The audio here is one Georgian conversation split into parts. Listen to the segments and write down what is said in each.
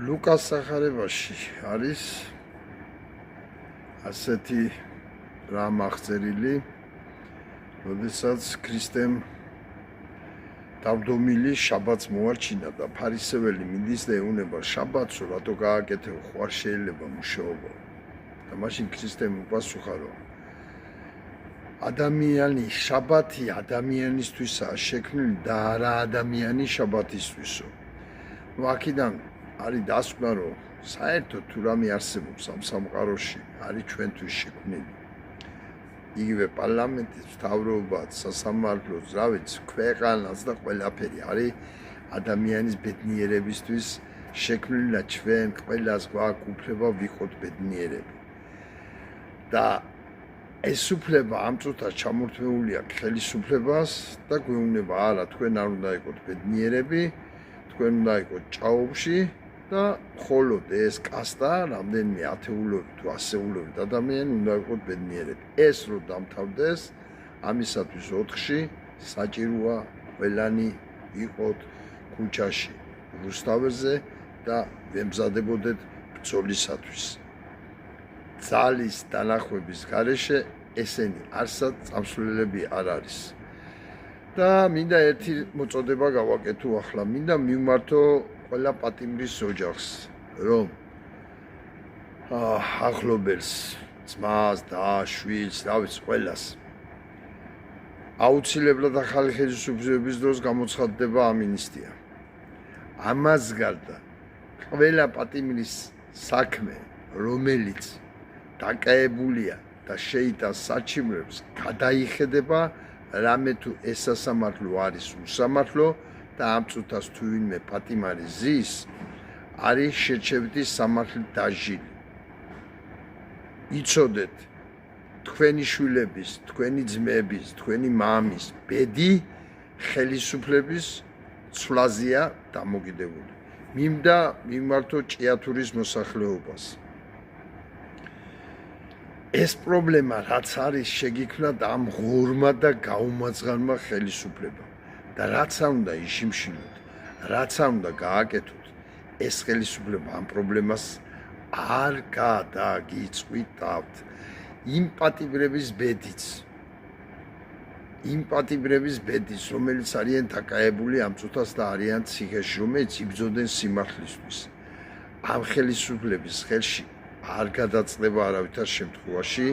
ლუკას სახარებაში არის ასეთი რამ აღწერილი, როდესაც ქრისტემ დავდომილი შაბათს მოარჩინა და ფარისეველი მიდის და ეუბნება შაბათს რატო გააკეთე, ხوار შეიძლება მუშაობა. და მაშინ ქრისტემ უპასუხა, რომ ადამიანი შაბათი ადამიანისთვისაა შექმნილი და არა ადამიანი შაბათისთვისო. აქედან არის დასკვნა, რომ საერთოდ თუ რამე არსებობს ამ სამყაროში, არის ჩვენთვის შექმნილი. იგივე პარლამენტის მთავრობაც, სასამართლოც, რა ვიცი, ქვეყანაც და ყველაფერი არის ადამიანის ბედნიერებისთვის შექმნილი და ჩვენ ყველას გვაქვს უფლება ვიყოთ ბედნიერები. და ეს უფლება ამ წუთას ჩამორთმეულია ხელისუფლებას და გვეუბნება, არა, თქვენ არ უნდა იყოთ ბედნიერები, თქვენ უნდა იყოთ ჭაობში და მხოლოდ ეს კასტა, რამდენიმე ათეულობით თუ ასეულობით ადამიანი უნდა იყოთ ბედნიერები. ეს რო დამთავრდეს, ამისათვის 4-ში საჭიროა ყველანი იყოთ ქუჩაში, რუსთაველზე და ვემზადებოდეთ ბრძოლისათვის. ძალის დანახვების გარეშე ესენი არსად წამსვლელები არ არის. და მინდა ერთი მოწოდება გავაკეთო ახლა, მინდა მივმართო ყველა პატიმრის ოჯახს, რომ ახლობელს, ძმას, დას, შვილს, რა ვიცი, ყველას აუცილებლად ახალი ხელისუფლების დროს გამოცხადდება ამინისტია. ამას გარდა ყველა პატიმრის საქმე, რომელიც დაკავებულია და შეიტანს საჩიმრებს, გადაიხედება, რამე თუ ეს სასამართლო არის უსამართლო და ამ წუთას თუ ვინმე პატიმარი ზის, არის შერჩევითი სამართლით დაჟილი. იცოდეთ, თქვენი შვილების, თქვენი ძმების, თქვენი მამის ბედი ხელისუფლების ცვლაზეა დამოკიდებული. მინდა მიმართო ჭიათურის მოსახლეობას. ეს პრობლემა რაც არის შეგიქმნა ამ ღორმა და გაუმაძღარმა ხელისუფლებამ და რაც არ უნდა იშიმშილოთ, რაც არ უნდა გააკეთოთ, ეს ხელისუფლება ამ პრობლემას არ გადაგიწყვიტავთ. იმ პატიმრების ბედიც, რომელიც არიან დაკავებული ამ წუთას და არიან ციხეში, რომელიც იბრძოდნენ სიმართლისთვის. ამ ხელისუფლების ხელში არ გადაწყდება არავითარ შემთხვევაში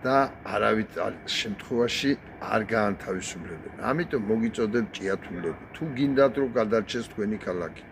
და არავითარ შემთხვევაში არ გაანთავისუფლებენ. ამიტომ მოგიწოდებთ ჭიათურლები, თუ გინდათ რომ გადარჩეს თქვენი ქალაქი.